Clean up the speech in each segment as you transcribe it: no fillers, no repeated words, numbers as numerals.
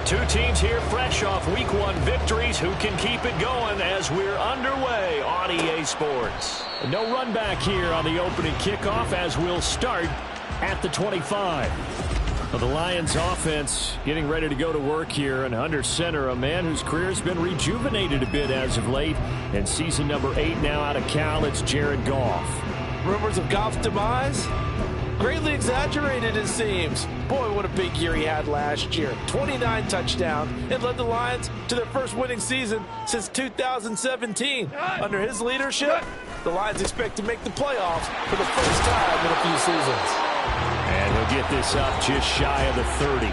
Two teams here fresh off Week 1 victories. Who can keep it going as we're underway on EA Sports? No run back here on the opening kickoff as we'll start at the 25. Well, the Lions offense getting ready to go to work here, and under center, a man whose career has been rejuvenated a bit as of late. And season number 8 now out of Cal, it's Jared Goff. Rumors of Goff's demise? Greatly exaggerated, it seems. Boy, what a big year he had last year. 29 touchdowns and led the Lions to their first winning season since 2017. Under his leadership, the Lions expect to make the playoffs for the first time in a few seasons. And he'll get this up just shy of the 30.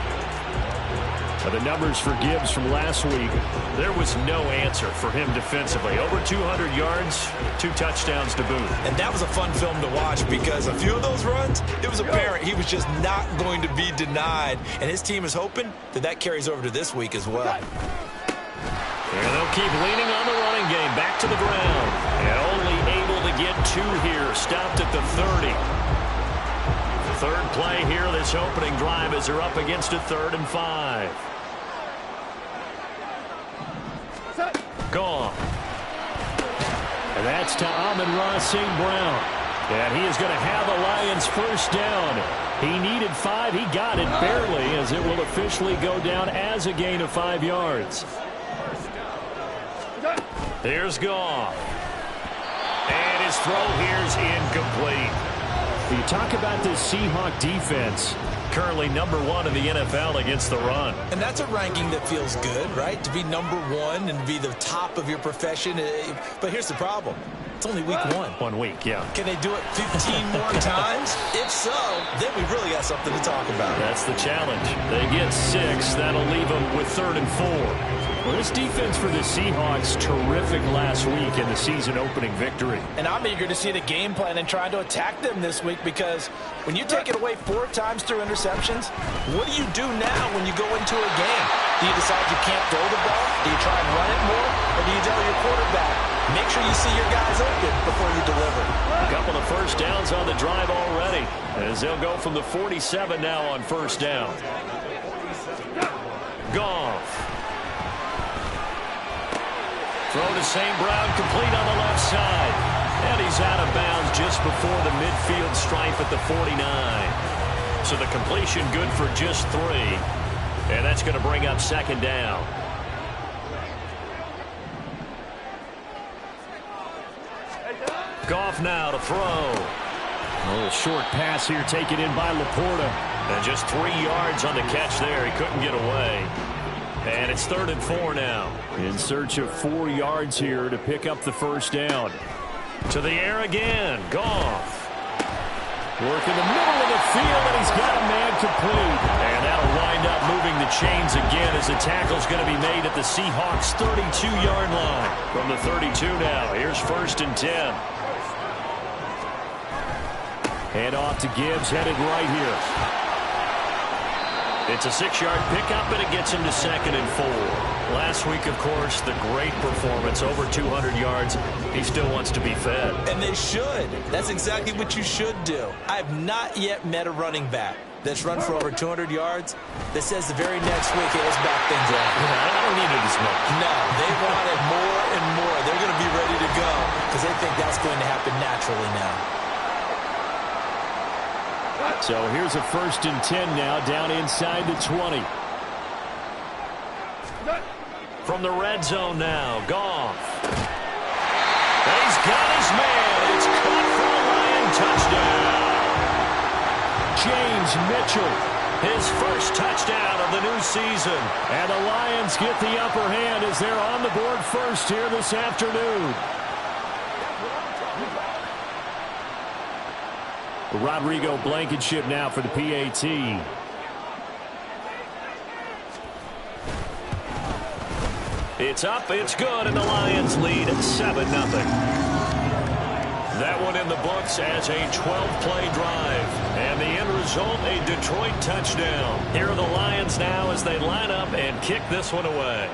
The numbers for Gibbs from last week, there was no answer for him defensively. Over 200 yards, 2 touchdowns to boot. And that was a fun film to watch because a few of those runs, it was apparent he was just not going to be denied. And his team is hoping that that carries over to this week as well. And they'll keep leaning on the running game. Back to the ground. And only able to get 2 here. Stopped at the 30. Third play here, this opening drive as they're up against a 3rd and 5. Gone. And that's to Amon-Ra St. Brown. And he is going to have a Lions first down. He needed 5. He got it barely, as it will officially go down as a gain of 5 yards. Here's Goff. And his throw here's incomplete. You talk about this Seahawk defense, currently number 1 in the NFL against the run. And that's a ranking that feels good, right? To be number 1 and to be the top of your profession. But here's the problem. It's only week 1. 1 week, yeah. Can they do it 15 more times? If so, then we really got something to talk about. That's the challenge. They get 6. That'll leave them with 3rd and 4. Well, this defense for the Seahawks, terrific last week in the season opening victory. And I'm eager to see the game plan and try to attack them this week, because when you take it away 4 times through interceptions, what do you do now when you go into a game? Do you decide you can't throw the ball? Do you try and run it more? Or do you tell your quarterback, make sure you see your guys open before you deliver? A couple of first downs on the drive already, as they'll go from the 47 now on first down. Goff. Throw to St. Brown, complete on the left side. And he's out of bounds just before the midfield stripe at the 49. So the completion good for just 3. And that's going to bring up 2nd down. Goff now to throw. A little short pass here taken in by Laporta. And just 3 yards on the catch there. He couldn't get away. And it's 3rd and 4 now. In search of 4 yards here to pick up the first down. To the air again. Goff. Work in the middle of the field, and he's got a man complete. And that'll wind up moving the chains again as the tackle's going to be made at the Seahawks' 32-yard line. From the 32 now. Here's 1st and 10. Hand off to Gibbs, headed right here. It's a 6-yard pickup, and it gets him to 2nd and 4. Last week, of course, the great performance, over 200 yards. He still wants to be fed. And they should. That's exactly what you should do. I have not yet met a running back that's run for over 200 yards that says the very next week, hey, let's back things up. I don't need it as much. No, they want it more and more. They're going to be ready to go because they think that's going to happen naturally now. So here's a 1st and 10 now, down inside the 20. From the red zone now, Goff. And he's got his man. It's caught for a Lion touchdown. James Mitchell, his first touchdown of the new season. And the Lions get the upper hand as they're on the board first here this afternoon. Rodrigo Blankenship now for the PAT. It's up, it's good, and the Lions lead 7-0. That one in the books as a 12-play drive. And the end result, a Detroit touchdown. Here are the Lions now as they line up and kick this one away.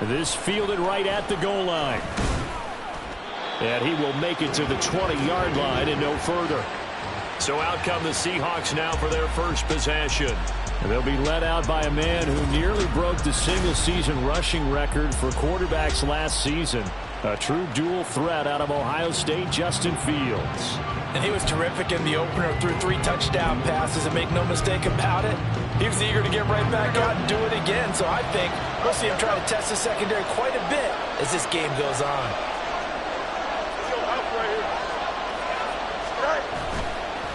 This fielded right at the goal line. And he will make it to the 20-yard line and no further. So out come the Seahawks now for their first possession. And they'll be led out by a man who nearly broke the single-season rushing record for quarterbacks last season. A true dual threat out of Ohio State, Justin Fields. And he was terrific in the opener, threw 3 touchdown passes, and make no mistake about it, he was eager to get right back out and do it again. So I think we'll see him try to test the secondary quite a bit as this game goes on.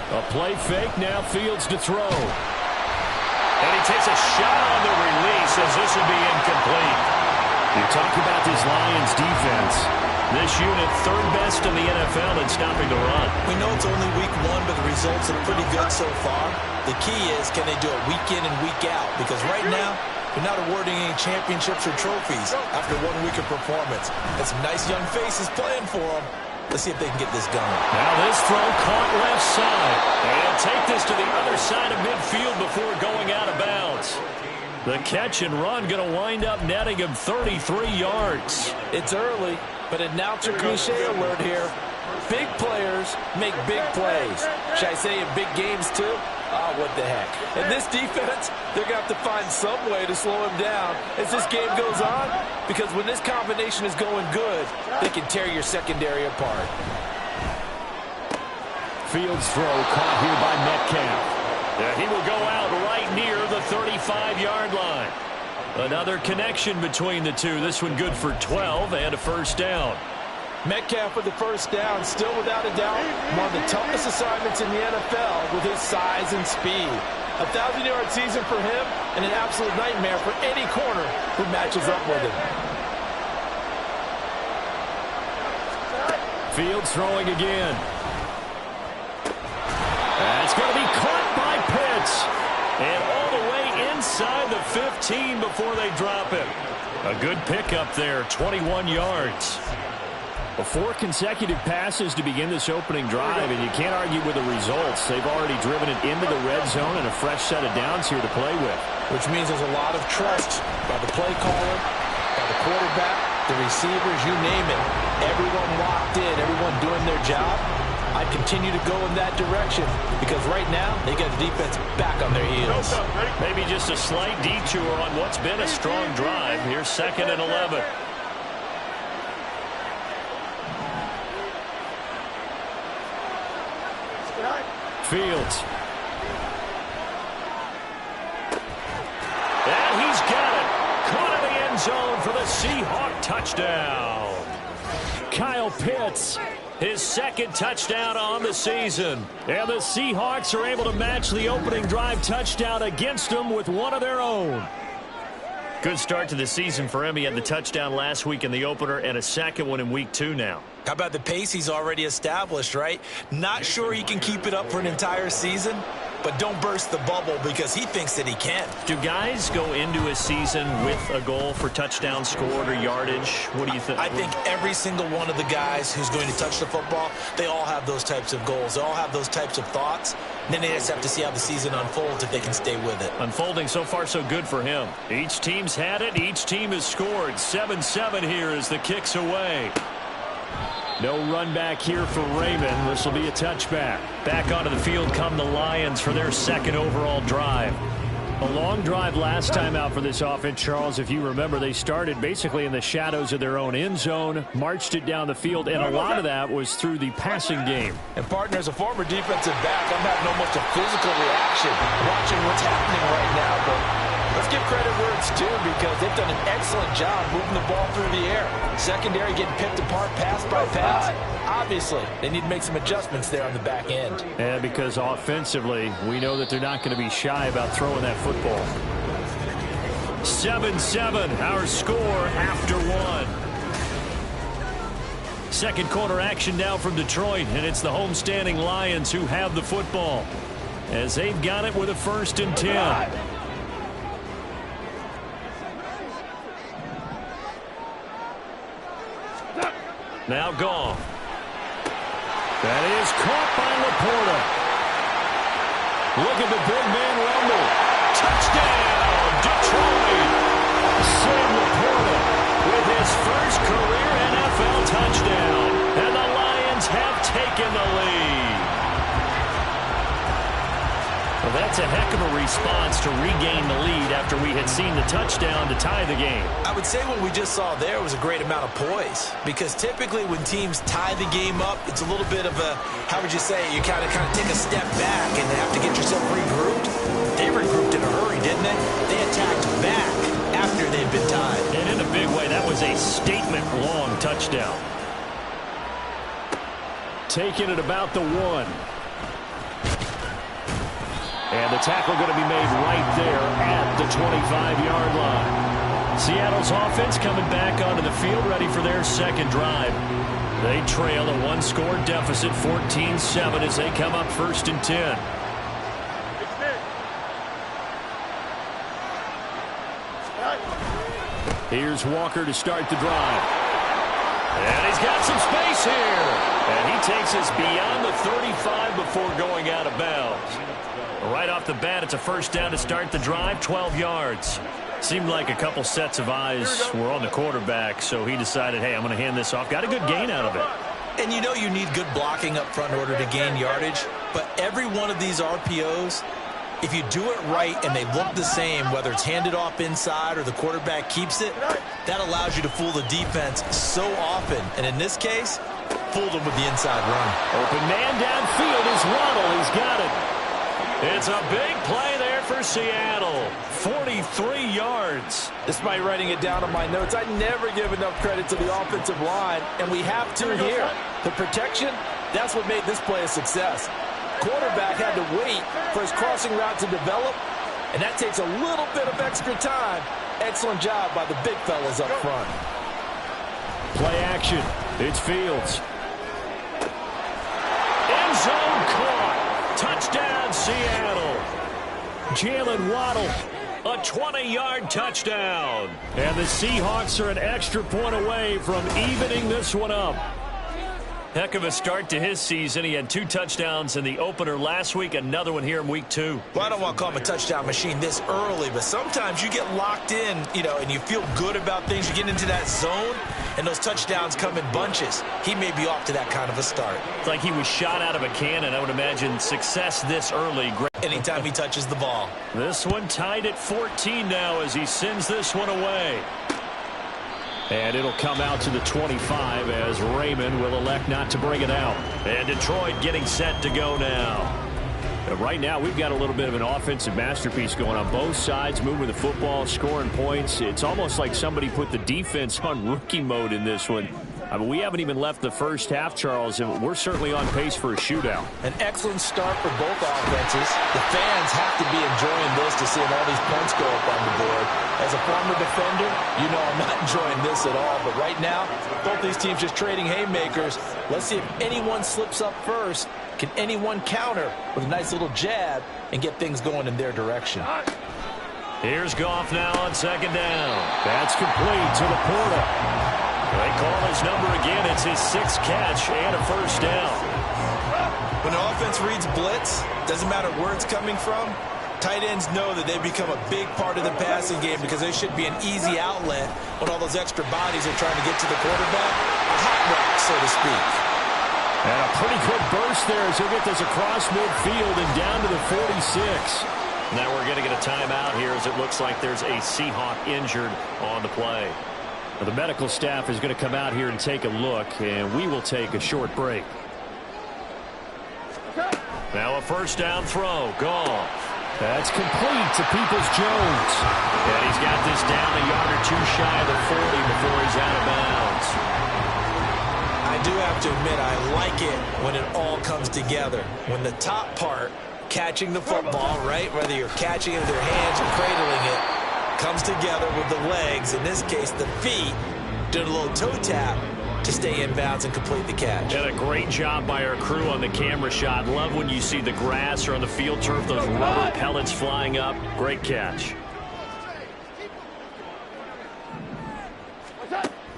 A play fake, now Fields to throw. And he takes a shot on the release as this will be incomplete. You talk about this Lions defense. This unit, 3rd best in the NFL in stopping the run. We know it's only week 1, but the results are pretty good so far. The key is, can they do it week in and week out? Because right now, they're not awarding any championships or trophies after 1 week of performance. Got some nice young faces playing for them. Let's see if they can get this going. Now this throw caught left side. And he'll take this to the other side of midfield before going out of bounds. The catch and run going to wind up netting him 33 yards. It's early, but announcer cliche alert here. Big players make big plays. Should I say in big games too? Oh, what the heck. In this defense, they're going to have to find some way to slow him down as this game goes on, because when this combination is going good, they can tear your secondary apart. Fields throw caught here by Metcalf. Yeah, he will go out right near the 35-yard line. Another connection between the two. This one good for 12 and a first down. Metcalf with the first down, still without a doubt one of the toughest assignments in the NFL with his size and speed. A 1,000-yard season for him and an absolute nightmare for any corner who matches up with him. Fields throwing again. That's going to be caught by Pitts. And all the way inside the 15 before they drop it. A good pickup there, 21 yards. 4 consecutive passes to begin this opening drive, and you can't argue with the results. They've already driven it into the red zone and a fresh set of downs here to play with. Which means there's a lot of trust by the play caller, by the quarterback, the receivers, you name it. Everyone locked in, everyone doing their job. I continue to go in that direction because right now they got the defense back on their heels. Maybe just a slight detour on what's been a strong drive. Here's 2nd and 11. Fields. And he's got it. Caught in the end zone for the Seahawk touchdown. Kyle Pitts. His 2nd touchdown on the season. And the Seahawks are able to match the opening drive touchdown against them with one of their own. Good start to the season for him. He had the touchdown last week in the opener and a 2nd one in week 2 now. How about the pace he's already established, right? Not sure he can keep it up for an entire season, but don't burst the bubble because he thinks that he can. Do guys go into a season with a goal for touchdown scored or yardage? What do you think? I think every single one of the guys who's going to touch the football, they all have those types of goals. They all have those types of thoughts. And then they just have to see how the season unfolds if they can stay with it. Unfolding so far so good for him. Each team's had it. Each team has scored. 7-7 here as the kick's away. No run back here for Raymond. This will be a touchback. Back onto the field come the Lions for their 2nd overall drive. A long drive last time out for this offense, Charles. If you remember, they started basically in the shadows of their own end zone, marched it down the field, and a lot of that was through the passing game. And partner, as a former defensive back, I'm having almost a physical reaction watching what's happening right now. But let's give credit where it's due because they've done an excellent job moving the ball through the air. Secondary getting picked apart pass by pass. Obviously, they need to make some adjustments there on the back end. And because offensively, we know that they're not going to be shy about throwing that football. 7-7, our score after 1. 2nd quarter action now from Detroit, and it's the homestanding Lions who have the football as they've got it with a 1st and 10. Now gone. That is caught by Laporta. Look at the big man rumble. Touchdown, Detroit. Sam Laporta with his first career NFL touchdown. And the Lions have taken the lead. That's a heck of a response to regain the lead after we had seen the touchdown to tie the game. I would say what we just saw there was a great amount of poise, because typically when teams tie the game up, it's a little bit of a, how would you say, you kind of take a step back and have to get yourself regrouped. They regrouped in a hurry, didn't they? They attacked back after they'd been tied. And in a big way, that was a statement-long touchdown. Taking it about the 1. And the tackle going to be made right there at the 25-yard line. Seattle's offense coming back onto the field, ready for their second drive. They trail a one-score deficit, 14-7, as they come up 1st and 10. Here's Walker to start the drive. And he's got some space here. And he takes us beyond the 35 before going out of bounds. Right off the bat, it's a first down to start the drive, 12 yards. Seemed like a couple sets of eyes were on the quarterback, so he decided, hey, I'm going to hand this off. Got a good gain out of it. And you know you need good blocking up front in order to gain yardage, but every one of these RPOs, if you do it right and they look the same, whether it's handed off inside or the quarterback keeps it, that allows you to fool the defense so often. And in this case, fooled them with the inside run. Open man downfield is Waddle. He's got it. It's a big play there for Seattle. 43 yards. Despite writing it down on my notes, I never give enough credit to the offensive line, and we have to here. The protection, that's what made this play a success. Quarterback had to wait for his crossing route to develop, and that takes a little bit of extra time. Excellent job by the big fellas up front. Play action. It's Fields. End zone caught. Touchdown, Seattle. Jalen Waddle. A 20-yard touchdown. And the Seahawks are an extra point away from evening this one up. Heck of a start to his season. He had 2 touchdowns in the opener last week, another one here in week 2. Well, I don't want to call him a touchdown machine this early, but sometimes you get locked in, and you feel good about things. You get into that zone, and those touchdowns come in bunches. He may be off to that kind of a start. It's like he was shot out of a cannon. I would imagine success this early. Anytime he touches the ball. This one tied at 14 now as he sends this one away. And it'll come out to the 25 as Raymond will elect not to bring it out. And Detroit getting set to go now. Right now, we've got a little bit of an offensive masterpiece going on both sides, moving the football, scoring points. It's almost like somebody put the defense on rookie mode in this one. I mean, we haven't even left the first half, Charles, and we're certainly on pace for a shootout. An excellent start for both offenses. The fans have to be enjoying this to seeing all these points go up on the board. As a former defender, you know I'm not enjoying this at all. But right now, both these teams just trading haymakers. Let's see if anyone slips up first. Can anyone counter with a nice little jab and get things going in their direction? Here's Goff now on second down. That's complete to Laporta. They call his number again. It's his 6th catch and a first down. When an offense reads blitz, doesn't matter where it's coming from, tight ends know that they become a big part of the passing game because they should be an easy outlet when all those extra bodies are trying to get to the quarterback. A hot route, so to speak. And a pretty quick burst there as he'll get this across midfield and down to the 46. Now we're going to get a timeout here as it looks like there's a Seahawk injured on the play. The medical staff is going to come out here and take a look, and we will take a short break. Now a first down throw. Goff. That's complete to Peoples-Jones. And he's got this down a yard or 2 shy of the 40 before he's out of bounds. I do have to admit, I like it when it all comes together. When the top part, catching the football, right, whether you're catching it with your hands or cradling it, comes together with the legs, in this case the feet, doing a little toe tap to stay in bounds and complete the catch. And a great job by our crew on the camera shot. Love when you see the grass or on the field turf, those rubber pellets flying up. Great catch.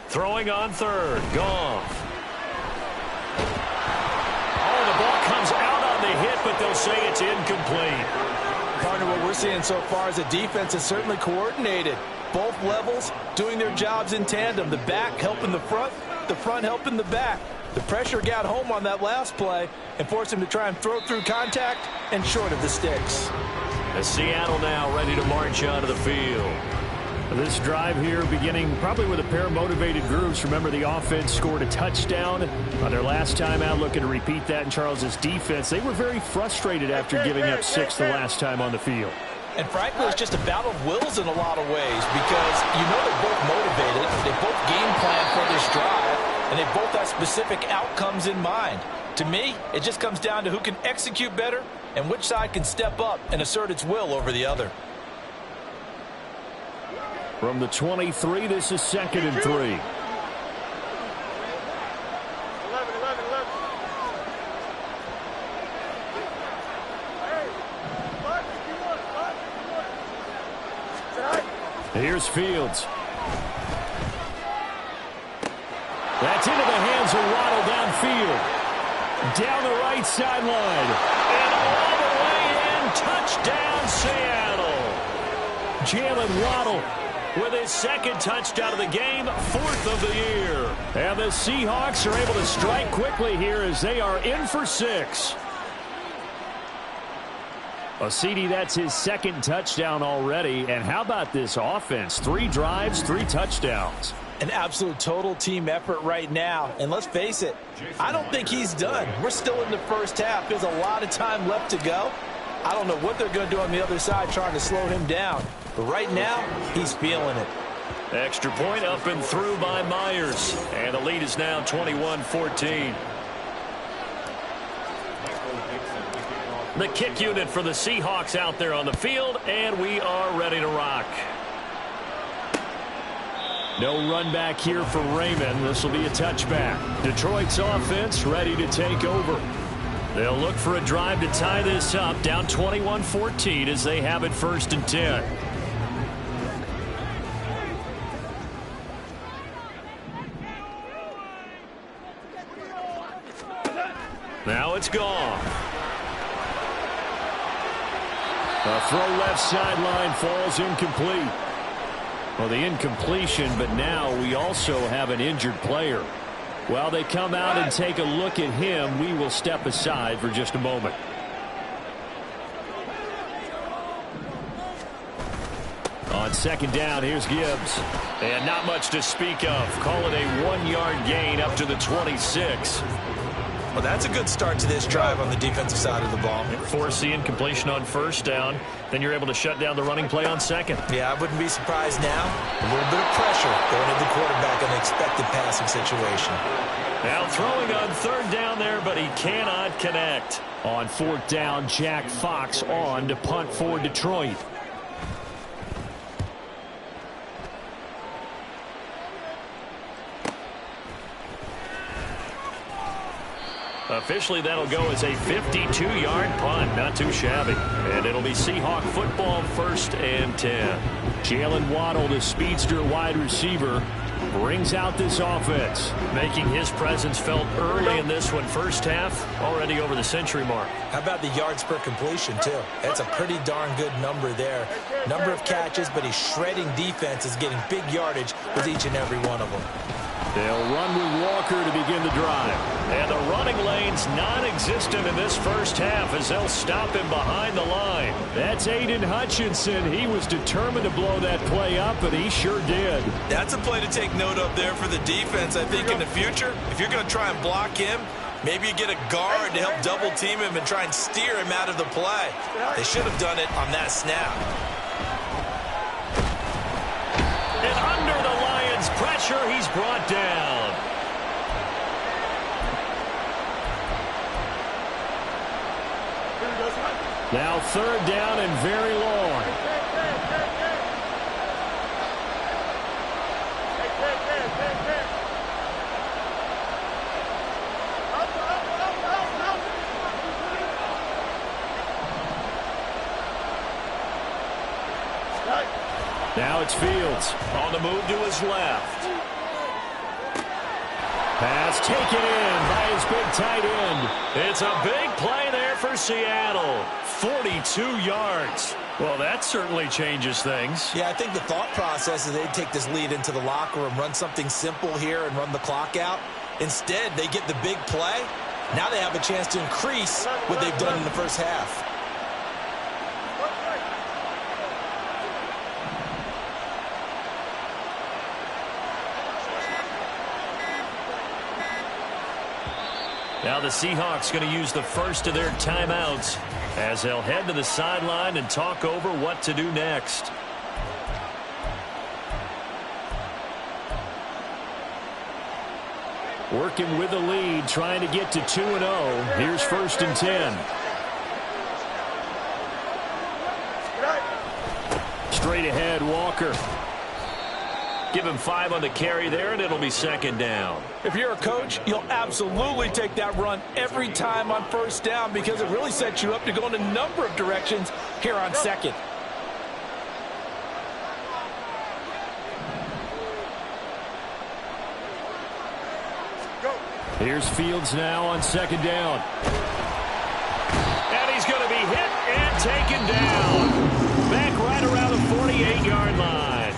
Throwing on third. Goff. Oh, the ball comes out on the hit, but they'll say it's incomplete. Partner, what we're seeing so far is a defense is certainly coordinated. Both levels doing their jobs in tandem. The back helping the front helping the back. The pressure got home on that last play and forced him to try and throw through contact and short of the sticks. As Seattle now ready to march onto the field. This drive here beginning probably with a pair of motivated groups. Remember, the offense scored a touchdown on their last time out, looking to repeat that in Charles's defense. They were very frustrated after giving up 6 the last time on the field. And frankly, it's just a battle of wills in a lot of ways because you know they're both motivated, they both game plan for this drive, and they both have specific outcomes in mind. To me, it just comes down to who can execute better and which side can step up and assert its will over the other. From the 23, this is 2nd and 3. Here's Fields. That's into the hands of Waddle downfield. Down the right sideline. And all the way in. Touchdown, Seattle. Jalen Waddle with his 2nd touchdown of the game, 4th of the year. And the Seahawks are able to strike quickly here as they are in for 6. Well, CD, that's his 2nd touchdown already. And how about this offense? 3 drives, 3 touchdowns. An absolute total team effort right now. And let's face it, I don't think he's done. We're still in the first half. There's a lot of time left to go. I don't know what they're going to do on the other side trying to slow him down. But right now, he's feeling it. Extra point up and through by Myers. And the lead is now 21-14. The kick unit for the Seahawks out there on the field, and we are ready to rock. No run back here for Raymond. This will be a touchback. Detroit's offense ready to take over. They'll look for a drive to tie this up, down 21-14 as they have it 1st and 10. Now it's gone. A throw left sideline falls incomplete. Well, the incompletion, but now we also have an injured player. While they come out and take a look at him, we will step aside for just a moment. On 2nd down, here's Gibbs. And not much to speak of. Call it a 1-yard gain up to the 26. Well, that's a good start to this drive on the defensive side of the ball. Force the incompletion on 1st down. Then you're able to shut down the running play on 2nd. Yeah, I wouldn't be surprised now. A little bit of pressure going at the quarterback in an expected passing situation. Now throwing on 3rd down there, but he cannot connect. On 4th down, Jack Fox on to punt for Detroit. Officially, that'll go as a 52-yard punt. Not too shabby. And it'll be Seahawk football 1st and 10. Jalen Waddle, the speedster wide receiver, brings out this offense. Making his presence felt early in this one. 1st half, already over the century mark. How about the yards per completion, too? That's a pretty darn good number there. Number of catches, but he's shredding defenses, getting big yardage with each and every one of them. They'll run with Walker to begin the drive. And the running lane's non-existent in this 1st half as they'll stop him behind the line. That's Aiden Hutchinson. He was determined to blow that play up, and he sure did. That's a play to take note of there for the defense. I think in the future, if you're going to try and block him, maybe you get a guard to help double team him and try and steer him out of the play. They should have done it on that snap. And under the Lions' pressure, he's brought down. Now 3rd down and very long. Now it's Fields. On the move to his left. Pass taken in by his big tight end. It's a big play there for Seattle. 42 yards. Well, that certainly changes things. Yeah, I think the thought process is they'd take this lead into the locker room, run something simple here and run the clock out. Instead, they get the big play. Now they have a chance to increase what they've done in the 1st half. Now the Seahawks going to use the first of their timeouts as they'll head to the sideline and talk over what to do next. Working with the lead, trying to get to 2-0. Here's 1st and 10. Straight ahead, Walker. Give him 5 on the carry there, and it'll be 2nd down. If you're a coach, you'll absolutely take that run every time on 1st down because it really sets you up to go in a number of directions here on 2nd. Here's Fields now on 2nd down. And he's going to be hit and taken down. Back right around the 48-yard line.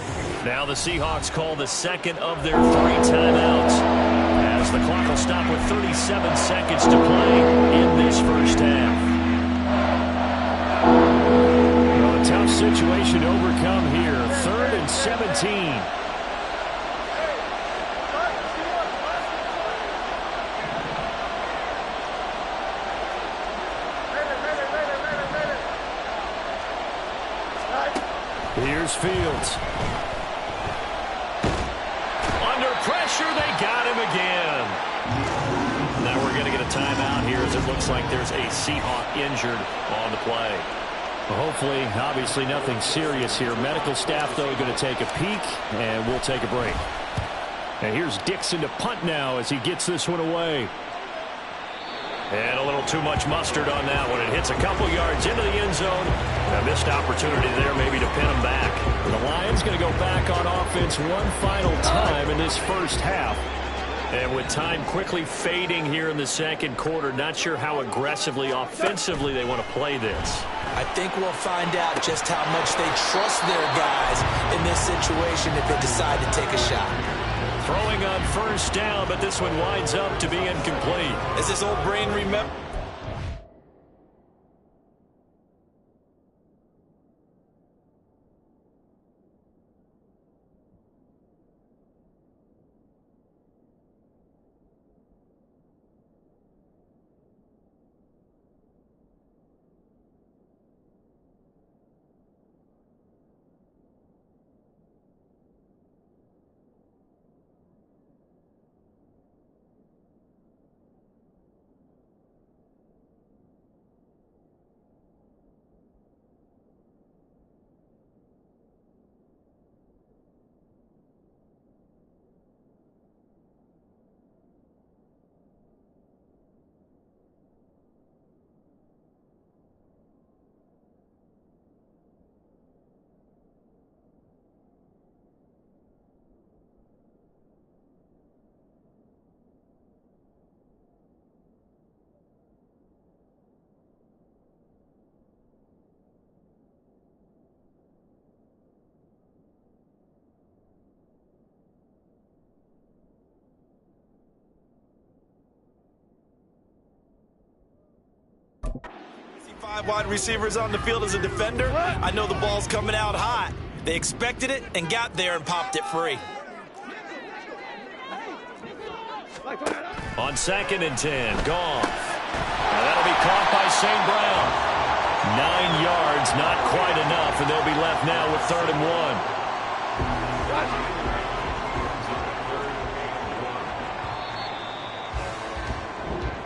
Now the Seahawks call the 2nd of their 3 timeouts as the clock will stop with 37 seconds to play in this 1st half. Well, a tough situation to overcome here. 3rd and 17. Here's Fields. Under pressure, they got him again. Now we're going to get a timeout here as it looks like there's a Seahawk injured on the play. Well, hopefully, obviously nothing serious here. Medical staff, though, going to take a peek, and we'll take a break. And here's Dixon to punt now as he gets this one away. And a little too much mustard on that one. It hits a couple yards into the end zone. A missed opportunity there maybe to pin him back. The Lions going to go back on offense one final time in this 1st half. And with time quickly fading here in the 2nd quarter, not sure how aggressively, offensively they want to play this. I think we'll find out just how much they trust their guys in this situation if they decide to take a shot. Throwing on 1st down, but this one winds up to be incomplete. As this old brain remember. See 5 wide receivers on the field as a defender. I know the ball's coming out hot. They expected it and got there and popped it free. On 2nd and 10, Goff. Now that'll be caught by St. Brown. 9 yards, not quite enough, and they'll be left now with 3rd and 1.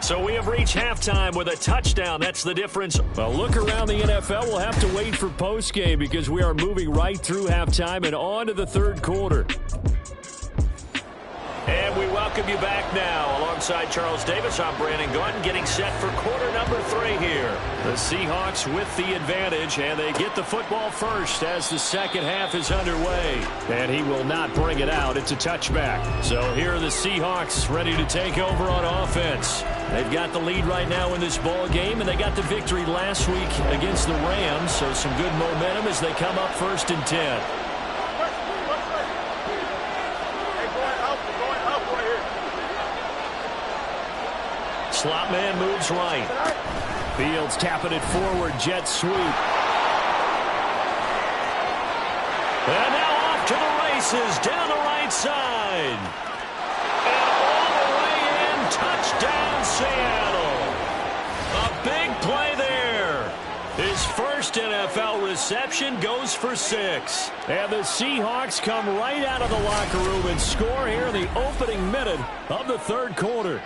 So we have reached halftime with a touchdown. That's the difference. A look around the NFL. We'll have to wait for postgame because we are moving right through halftime and on to the 3rd quarter. And we welcome you back now. Alongside Charles Davis, I'm Brandon Gunn, getting set for quarter number 3 here. The Seahawks with the advantage, and they get the football first as the 2nd half is underway. And he will not bring it out. It's a touchback. So here are the Seahawks ready to take over on offense. They've got the lead right now in this ball game, and they got the victory last week against the Rams, so some good momentum as they come up 1st and 10. Slot man moves right. Fields tapping it forward, jet sweep. And now off to the races, down the right side. And all the way in, touchdown Seattle. A big play there. His first NFL reception goes for 6. And the Seahawks come right out of the locker room and score here in the opening minute of the third quarter.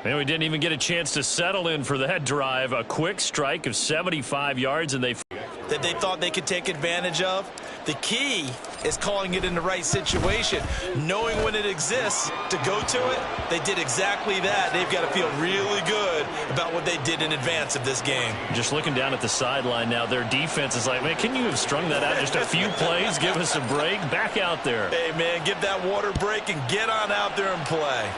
And we didn't even get a chance to settle in for that drive. A quick strike of 75 yards, and that they thought they could take advantage of. The key is calling it in the right situation, knowing when it exists to go to it. They did exactly that. They've got to feel really good about what they did in advance of this game. Just looking down at the sideline now, their defense is like, man, can you have strung that out just a few plays? Give us a break. Back out there. Hey, man, give that water break and get on out there and play.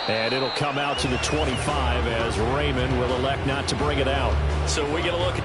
And it'll come out to the 25 as Raymond will elect not to bring it out. So we get a look at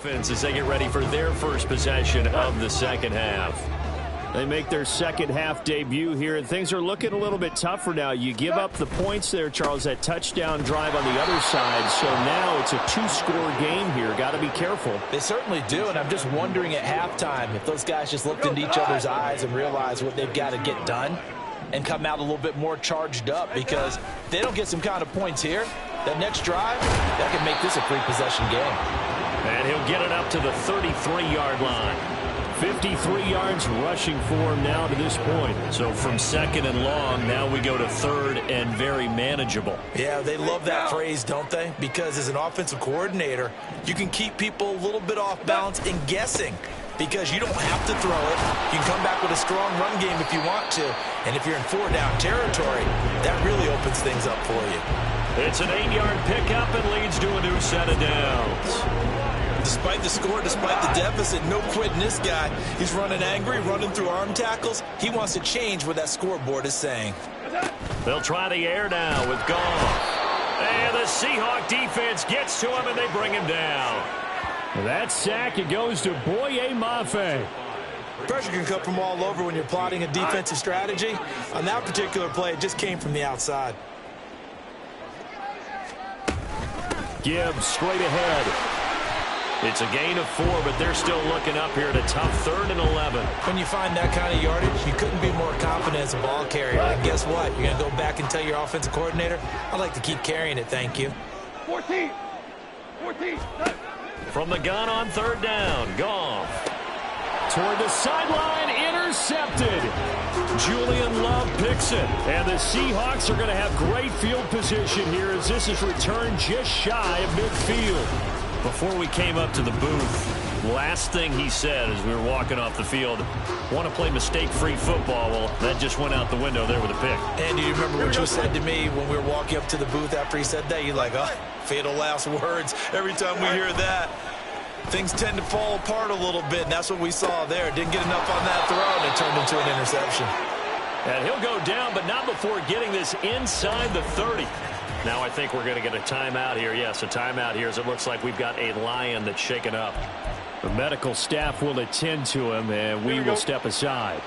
offense as they get ready for their first possession of the second half. They make their second half debut here, and things are looking a little bit tougher now. You give up the points there, Charles, that touchdown drive on the other side. So now it's a two-score game here. Got to be careful. They certainly do, and I'm just wondering at halftime if those guys just looked into each other's eyes and realized what they've got to get done and come out a little bit more charged up, because if they don't get some kind of points here, that next drive, that can make this a three-possession game. And he'll get it up to the 33-yard line. 53 yards rushing for him now to this point. So from second and long, now we go to third and very manageable. Yeah, they love that phrase, don't they? Because as an offensive coordinator, you can keep people a little bit off balance and guessing, because you don't have to throw it. You can come back with a strong run game if you want to. And if you're in four-down territory, that really opens things up for you. It's an 8-yard pickup and leads to a new set of downs. Despite the score, despite the deficit, no quitting this guy. He's running angry, running through arm tackles. He wants to change what that scoreboard is saying. They'll try the air now with Goff. And the Seahawk defense gets to him, and they bring him down. That sack, it goes to Boye Mafe. Pressure can come from all over when you're plotting a defensive strategy. On that particular play, it just came from the outside. Gibbs straight ahead. It's a gain of 4, but they're still looking up here at a tough 3rd and 11. When you find that kind of yardage, you couldn't be more confident as a ball carrier. And guess what? You're going to go back and tell your offensive coordinator, I'd like to keep carrying it, thank you. 14. From the gun on 3rd down, Goff. Toward the sideline, intercepted. Julian Love picks it. And the Seahawks are going to have great field position here as this is returned just shy of midfield. Before we came up to the booth, last thing he said as we were walking off the field, want to play mistake-free football. Well, that just went out the window there with a pick. And do you remember what you said to me when we were walking up to the booth after he said that? You're like, oh, fatal last words. Every time we hear that, things tend to fall apart a little bit, and that's what we saw there. Didn't get enough on that throw, and it turned into an interception. And he'll go down, but not before getting this inside the 30. Now I think we're going to get a timeout here. Yes, a timeout here as it looks like we've got a Lion that's shaken up. The medical staff will attend to him, and we will step aside.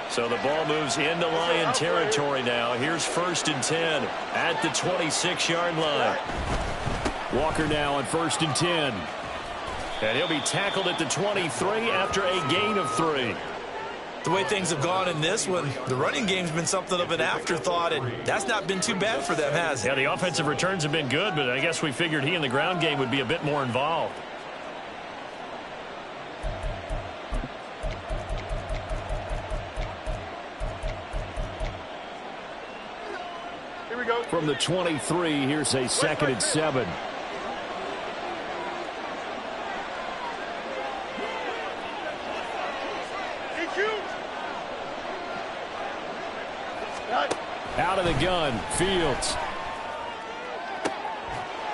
So the ball moves into Lion territory now. Here's 1st and 10 at the 26-yard line. Walker now on 1st and 10. And he'll be tackled at the 23 after a gain of 3. The way things have gone in this one, the running game's been something of an afterthought, and that's not been too bad for them, has it? Yeah, the offensive returns have been good, but I guess we figured he in the ground game would be a bit more involved. From the 23, here's a 2nd and 7. Out of the gun, Fields.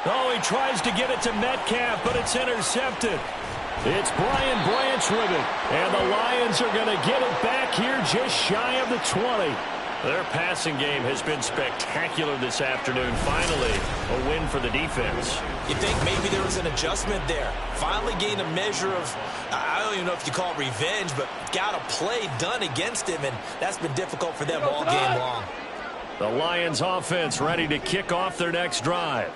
Oh, he tries to get it to Metcalf, but it's intercepted. It's Brian Branch with it, and the Lions are going to get it back here just shy of the 20. Their passing game has been spectacular this afternoon. Finally, a win for the defense. You think maybe there was an adjustment there? Finally gained a measure of, I don't even know if you call it revenge, but got a play done against him, and that's been difficult for them all game long. The Lions offense ready to kick off their next drive.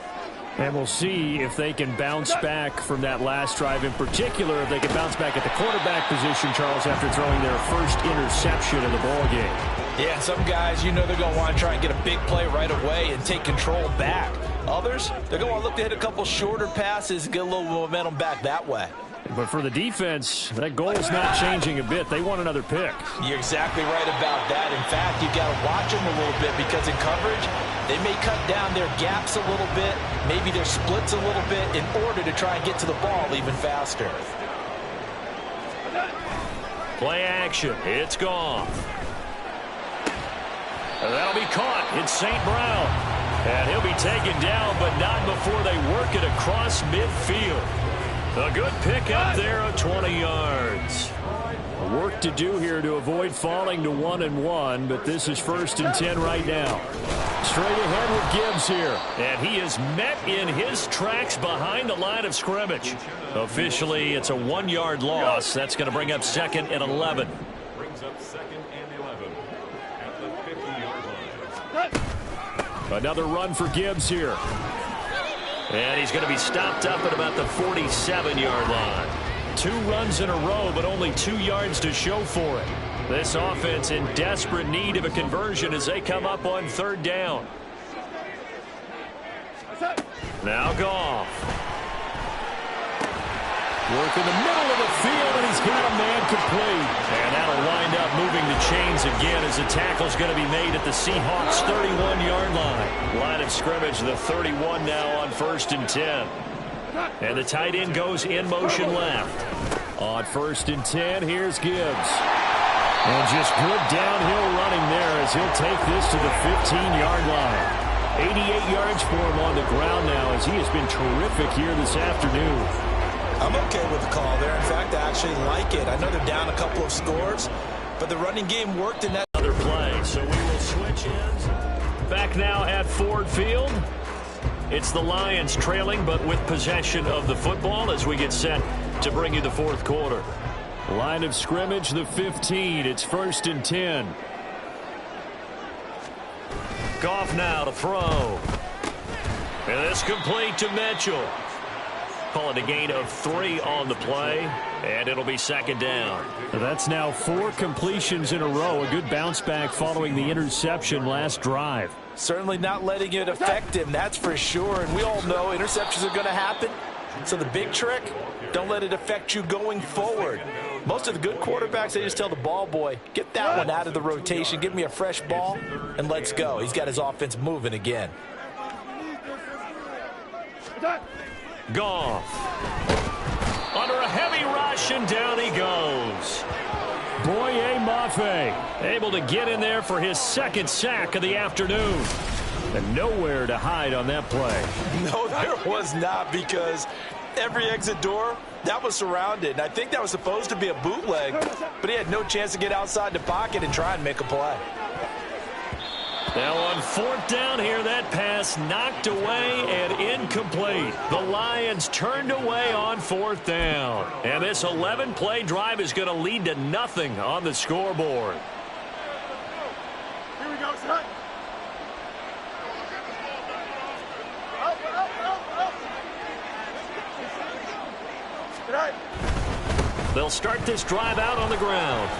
And we'll see if they can bounce back from that last drive. In particular, if they can bounce back at the quarterback position, Charles, after throwing their first interception of the ball game. Yeah, some guys, they're going to want to try and get a big play right away and take control back. Others, they're going to want to look to hit a couple shorter passes and get a little momentum back that way. But for the defense, that goal is not changing a bit. They want another pick. You're exactly right about that. In fact, you've got to watch them a little bit because in coverage, they may cut down their gaps a little bit, maybe their splits a little bit in order to try and get to the ball even faster. Play action. It's gone. That'll be caught. It's St. Brown. And he'll be taken down, but not before they work it across midfield. A good pick up there of 20 yards. Work to do here to avoid falling to 1-1, but this is 1st and 10 right now. Straight ahead with Gibbs here. And he is met in his tracks behind the line of scrimmage. Officially, it's a 1-yard loss. That's going to bring up 2nd and 11. Brings up 2nd and 11 at the 50-yard line. Another run for Gibbs here. And he's going to be stopped up at about the 47-yard line. 2 runs in a row, but only 2 yards to show for it. This offense in desperate need of a conversion as they come up on 3rd down. Now Goff. Work in the middle of the field, and he's got a man complete. And that'll wind up moving the chains again as the tackle's going to be made at the Seahawks' 31-yard line. Line of scrimmage, the 31 now on 1st and 10. And the tight end goes in motion left. On 1st and 10, here's Gibbs. And just good downhill running there as he'll take this to the 15-yard line. 88 yards for him on the ground now as he has been terrific here this afternoon. I'm okay with the call there. In fact, I actually like it. I know they're down a couple of scores, but the running game worked in that other play. So we will switch ends. Back now at Ford Field. It's the Lions trailing, but with possession of the football as we get set to bring you the 4th quarter. Line of scrimmage, the 15. It's 1st and 10. Goff now to throw. And this complete to Mitchell. Call it a gain of 3 on the play, and it'll be 2nd down. That's now 4 completions in a row. A good bounce back following the interception last drive. Certainly not letting it affect him, that's for sure. And we all know interceptions are going to happen. So the big trick, don't let it affect you going forward. Most of the good quarterbacks, they just tell the ball boy, get that one out of the rotation, give me a fresh ball, and let's go. He's got his offense moving again. Goff. Under a heavy rush, and down he goes. Boye Mafe able to get in there for his 2nd sack of the afternoon. And nowhere to hide on that play. No, there was not, because every exit door, that was surrounded. And I think that was supposed to be a bootleg, but he had no chance to get outside the pocket and try and make a play. Now on 4th down here, that pass knocked away and incomplete. The Lions turned away on 4th down. And this 11-play drive is going to lead to nothing on the scoreboard. Here we go, son. They'll start this drive out on the ground.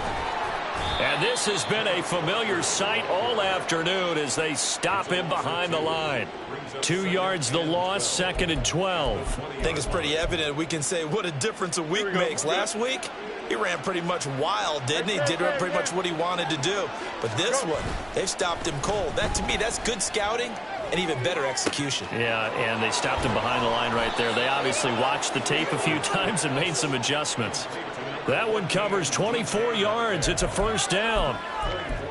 And this has been a familiar sight all afternoon as they stop him behind the line. 2 yards the loss, 2nd and 12. I think it's pretty evident. We can say what a difference a week makes. Last week, he ran pretty much wild, didn't he? Did pretty much what he wanted to do. But this one, they've stopped him cold. That, to me, that's good scouting and even better execution. Yeah, and they stopped him behind the line right there. They obviously watched the tape a few times and made some adjustments. That one covers 24 yards. It's a first down.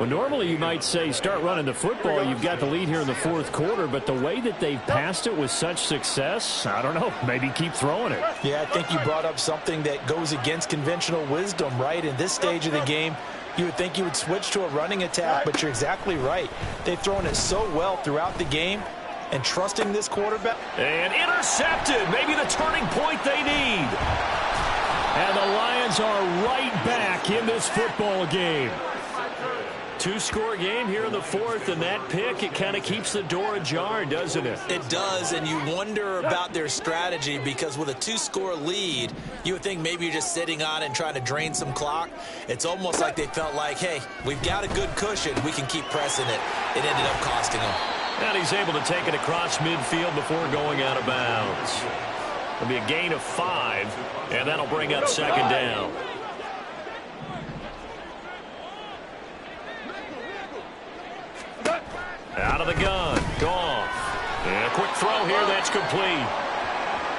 Well, normally you might say start running the football. You've got the lead here in the fourth quarter, but the way that they've passed it with such success, I don't know, maybe keep throwing it. Yeah, I think you brought up something that goes against conventional wisdom, right? In this stage of the game, you would think you would switch to a running attack, but you're exactly right. They've thrown it so well throughout the game, and trusting this quarterback. And intercepted. Maybe the turning point they need. And the Lions are right back in this football game. Two-score game here in the fourth, and that pick, it kind of keeps the door ajar, doesn't it? It does, and you wonder about their strategy because with a two-score lead, you would think maybe you're just sitting on it and trying to drain some clock. It's almost like they felt like, hey, we've got a good cushion. We can keep pressing it. It ended up costing them. And he's able to take it across midfield before going out of bounds. It'll be a gain of 5, and that'll bring up second down. Out of the gun, Goff. And a quick throw here, that's complete.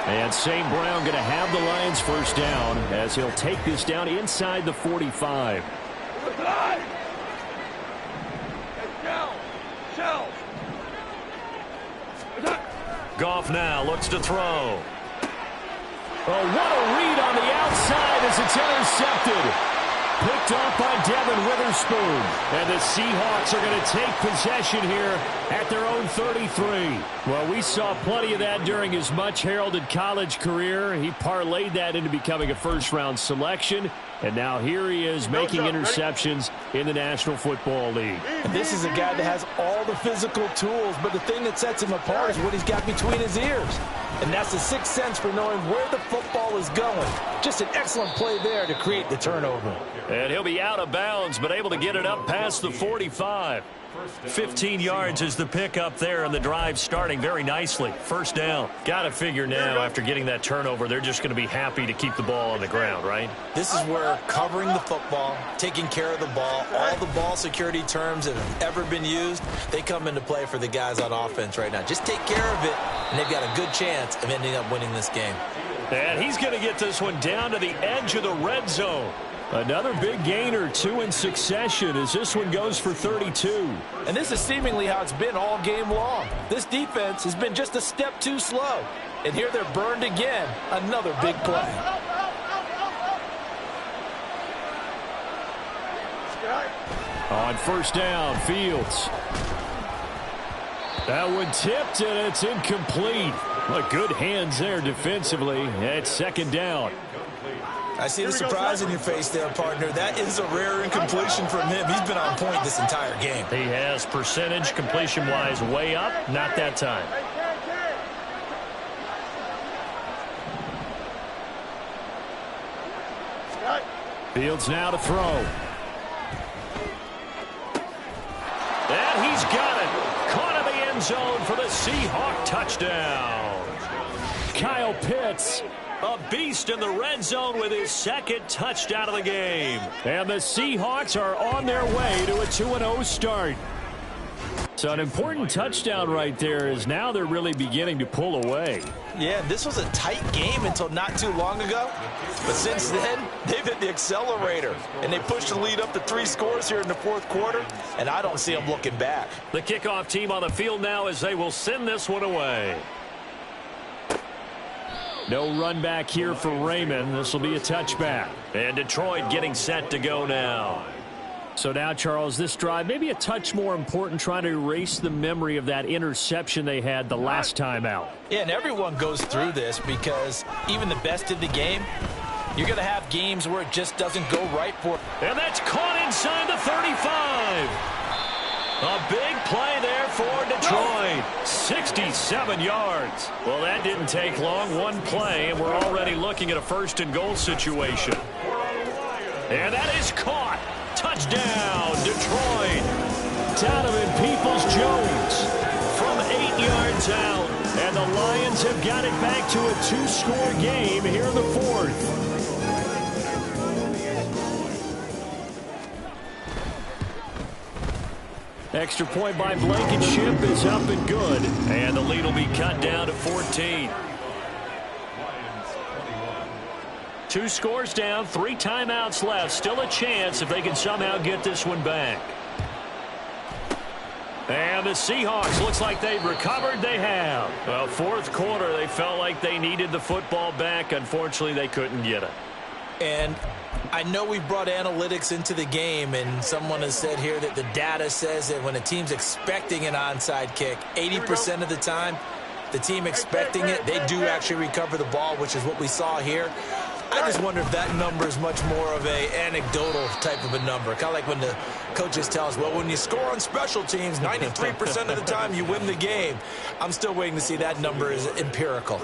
And St. Brown going to have the Lions first down as he'll take this down inside the 45. Goff now looks to throw. Oh, what a read on the outside as it's intercepted. Picked off by Devin Witherspoon. And the Seahawks are going to take possession here at their own 33. Well, we saw plenty of that during his much-heralded college career. He parlayed that into becoming a first-round selection. And now here he is making interceptions in the National Football League. And this is a guy that has all the physical tools, but the thing that sets him apart is what he's got between his ears. And that's the sixth sense for knowing where the football is going. Just an excellent play there to create the turnover. And he'll be out of bounds, but able to get it up past the 45. 15 yards is the pickup there, and the drive starting very nicely. First down. Got to figure now, after getting that turnover, they're just going to be happy to keep the ball on the ground, right? This is where covering the football, taking care of the ball, all the ball security terms that have ever been used, they come into play for the guys on offense right now. Just take care of it, and they've got a good chance of ending up winning this game. And he's going to get this one down to the edge of the red zone. Another big gain or two in succession as this one goes for 32. And this is seemingly how it's been all game long. This defense has been just a step too slow. And here they're burned again. Another big play. On first down, Fields. That one tipped, and it's incomplete. Well, good hands there defensively at second down. I see the surprise in your face there, partner. That is a rare incompletion from him. He's been on point this entire game. He has percentage completion-wise way up. Not that time. Fields now to throw. And he's got it. Caught in the end zone for the Seahawk touchdown. Kyle Pitts. A beast in the red zone with his second touchdown of the game. And the Seahawks are on their way to a 2-0 start. So an important touchdown right there is now they're really beginning to pull away. Yeah, this was a tight game until not too long ago. But since then, they've hit the accelerator. And they pushed the lead up to 3 scores here in the fourth quarter. And I don't see them looking back. The kickoff team on the field now as they will send this one away. No run back here for Raymond. This will be a touchback. And Detroit getting set to go now. So now, Charles, this drive maybe a touch more important, trying to erase the memory of that interception they had the last time out. Yeah, and everyone goes through this because even the best in the game, you're going to have games where it just doesn't go right for. And that's caught inside the 35. A big play there for Detroit. 67 yards. Well, that didn't take long. One play, and we're already looking at a first and goal situation. And that is caught. Touchdown, Detroit. Donovan Peoples-Jones from 8 yards out. And the Lions have got it back to a 2-score game here in the fourth. Extra point by Blankenship is up and good. And the lead will be cut down to 14. 2 scores down, 3 timeouts left. Still a chance if they can somehow get this one back. And the Seahawks, looks like they've recovered. They have. Well, fourth quarter, they felt like they needed the football back. Unfortunately, they couldn't get it. And I know we've brought analytics into the game, and someone has said here that the data says that when a team's expecting an onside kick, 80% of the time, the team expecting it, they do actually recover the ball, which is what we saw here. I just wonder if that number is much more of a anecdotal type of a number. Kind of like when the coaches tell us, well, when you score on special teams, 93% of the time you win the game. I'm still waiting to see that number is empirical.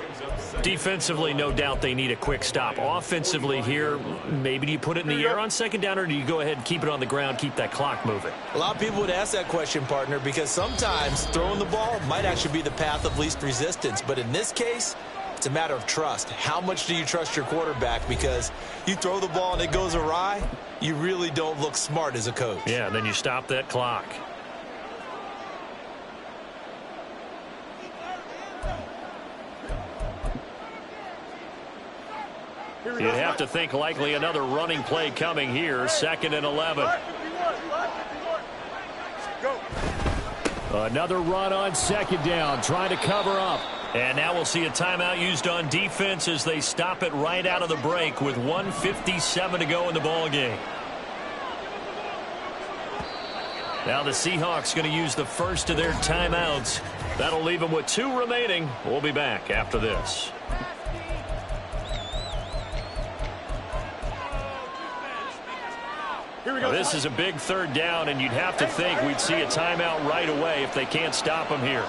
Defensively, no doubt they need a quick stop. Offensively here, maybe do you put it in the air on second down, or do you go ahead and keep it on the ground, keep that clock moving? A lot of people would ask that question, partner, because sometimes throwing the ball might actually be the path of least resistance. But in this case, it's a matter of trust. How much do you trust your quarterback? Because you throw the ball and it goes awry, you really don't look smart as a coach. Yeah, and then you stop that clock. You'd have to think likely another running play coming here. 2nd and 11. Another run on second down, trying to cover up. And now we'll see a timeout used on defense as they stop it right out of the break with 1:57 to go in the ball game. Now the Seahawks going to use the first of their timeouts. That'll leave them with 2 remaining. We'll be back after this. Now, this is a big 3rd down, and you'd have to think we'd see a timeout right away if they can't stop them here.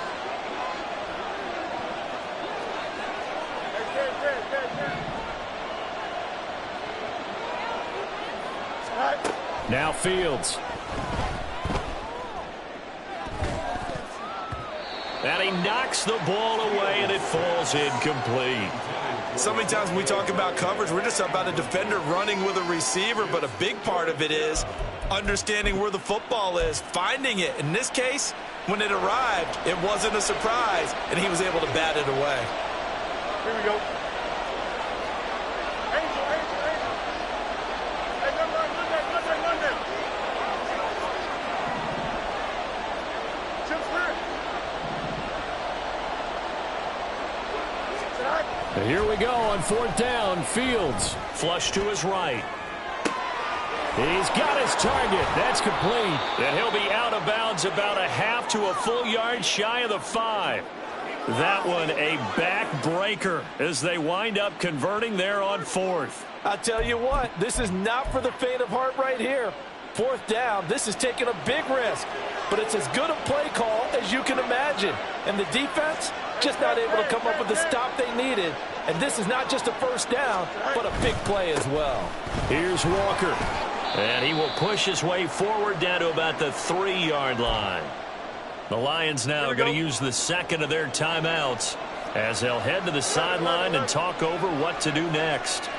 Now Fields. And he knocks the ball away, and it falls incomplete. So many times when we talk about coverage, we're just about a defender running with a receiver, but a big part of it is understanding where the football is, finding it. In this case, when it arrived, it wasn't a surprise, and he was able to bat it away. Here we go. Here we go on 4th down. Fields flush to his right. He's got his target. That's complete. And he'll be out of bounds about a half to a full yard shy of the 5. That one a backbreaker as they wind up converting there on 4th. I'll tell you what, this is not for the faint of heart right here. 4th down, this is taking a big risk. But it's as good a play call as you can imagine. And the defense just not able to come up with the stop they needed. And this is not just a 1st down, but a big play as well. Here's Walker. And he will push his way forward down to about the 3-yard line. The Lions now going to use the 2nd of their timeouts as they'll head to the sideline and talk over what to do next.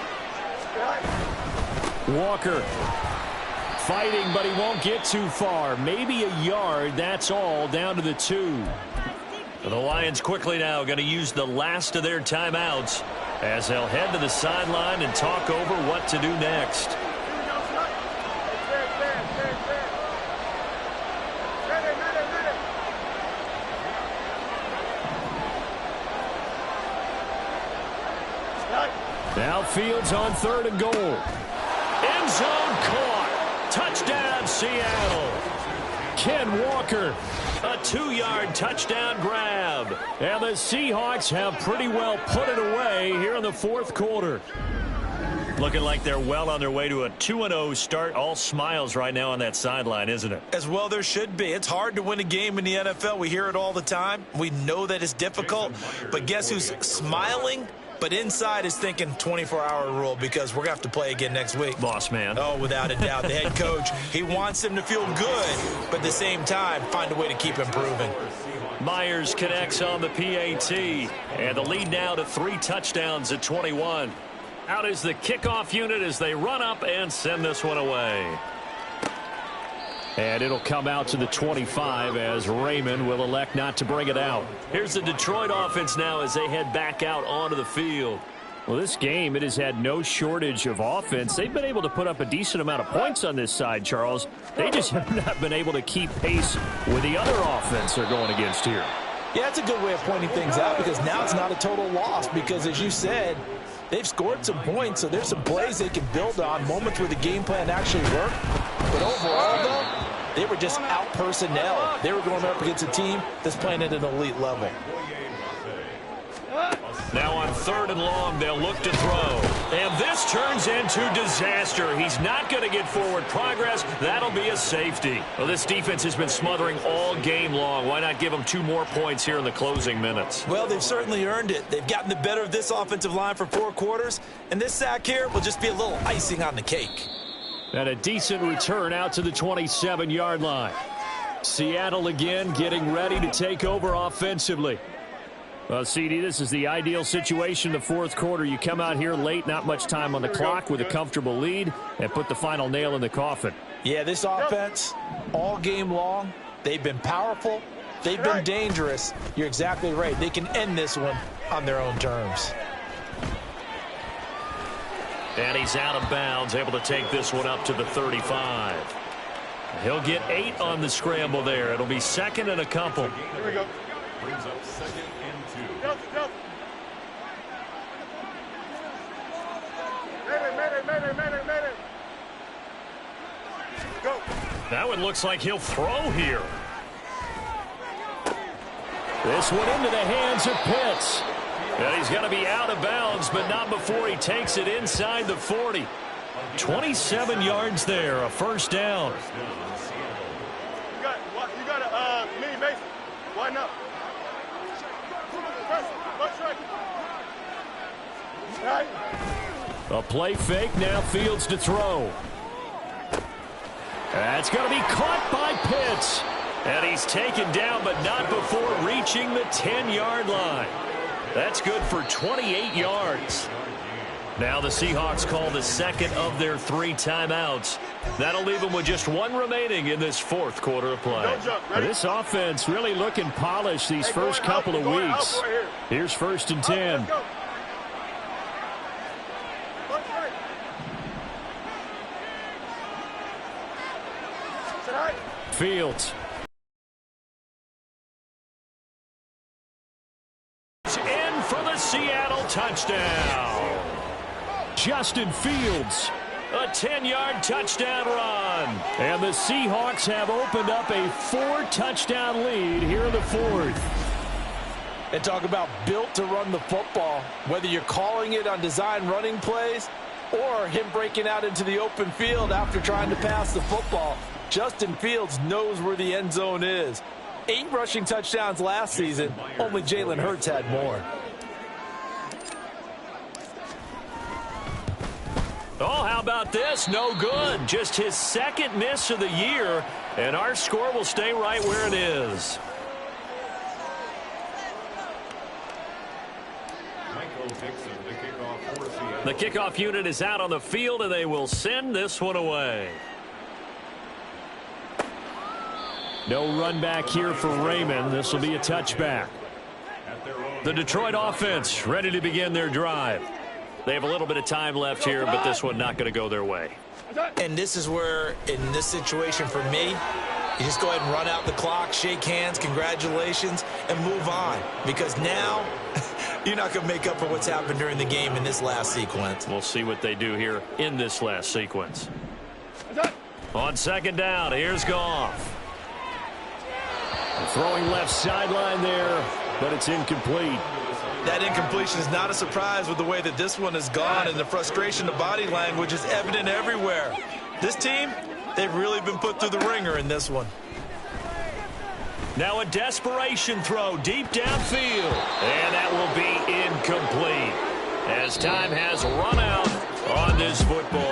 Walker fighting, but he won't get too far. Maybe a yard, that's all, down to the 2. The Lions quickly now going to use the last of their timeouts as they'll head to the sideline and talk over what to do next. Now Fields on 3rd and goal. End zone caught. Touchdown, Seattle. Ken Walker. A 2-yard touchdown grab. And the Seahawks have pretty well put it away here in the 4th quarter. Looking like they're well on their way to a 2-0 start. All smiles right now on that sideline, isn't it? As well there should be. It's hard to win a game in the NFL. We hear it all the time. We know that it's difficult. But guess who's smiling? But inside is thinking 24-hour rule because we're going to have to play again next week. Boss man. Oh, without a doubt. The head coach, he wants them to feel good, but at the same time, find a way to keep improving. Myers connects on the PAT. And the lead now to 3 touchdowns at 21. Out is the kickoff unit as they run up and send this one away. And it'll come out to the 25 as Raymond will elect not to bring it out. Here's the Detroit offense now as they head back out onto the field. Well, this game, it has had no shortage of offense. They've been able to put up a decent amount of points on this side, Charles. They just have not been able to keep pace with the other offense they're going against here. Yeah, it's a good way of pointing things out because now it's not a total loss because, as you said, they've scored some points, so there's some plays they can build on, moments where the game plan actually worked. But overall, though, they were just out-personnel. They were going up against a team that's playing at an elite level. Now on 3rd and long, they'll look to throw. And this turns into disaster. He's not going to get forward progress. That'll be a safety. Well, this defense has been smothering all game long. Why not give them 2 more points here in the closing minutes? Well, they've certainly earned it. They've gotten the better of this offensive line for 4 quarters. And this sack here will just be a little icing on the cake. And a decent return out to the 27-yard line. Seattle again getting ready to take over offensively. Well, CD, this is the ideal situation in the 4th quarter. You come out here late, not much time on the clock with a comfortable lead, and put the final nail in the coffin. Yeah, this offense, all game long, they've been powerful. They've been dangerous. You're exactly right. They can end this one on their own terms. And he's out of bounds, able to take this one up to the 35. He'll get 8 on the scramble there. It'll be 2nd and a couple. Here we go. Brings up 2nd and 2. Go. That one looks like he'll throw here. This one into the hands of Pitts. And he's going to be out of bounds, but not before he takes it inside the 40. 27 yards there, a 1st down. You got a mini base. Why not? A play fake, now Fields to throw. That's going to be caught by Pitts. And he's taken down, but not before reaching the 10-yard line. That's good for 28 yards. Now the Seahawks call the 2nd of their 3 timeouts. That'll leave them with just 1 remaining in this 4th quarter of play. This offense really looking polished these first couple of weeks. Here's 1st and 10. Fields. In for the Seattle touchdown. Justin Fields. A 10-yard touchdown run. And the Seahawks have opened up a 4-touchdown lead here in the 4th. And talk about built to run the football, whether you're calling it on design running plays or him breaking out into the open field after trying to pass the football. Justin Fields knows where the end zone is. 8 rushing touchdowns last season. Only Jalen Hurts had more. Oh, how about this? No good. Just his 2nd miss of the year, and our score will stay right where it is. The kickoff unit is out on the field, and they will send this one away. No run back here for Raymond. This will be a touchback. The Detroit offense ready to begin their drive. They have a little bit of time left here, but this one not going to go their way. And this is where, in this situation for me, you just go ahead and run out the clock, shake hands, congratulations, and move on. Because now you're not going to make up for what's happened during the game in this last sequence. We'll see what they do here in this last sequence. On 2nd down, here's Goff. Throwing left sideline there, but it's incomplete. That incompletion is not a surprise with the way that this one has gone, and the frustration of body language is evident everywhere. This team, they've really been put through the ringer in this one. Now a desperation throw deep downfield, and that will be incomplete as time has run out on this football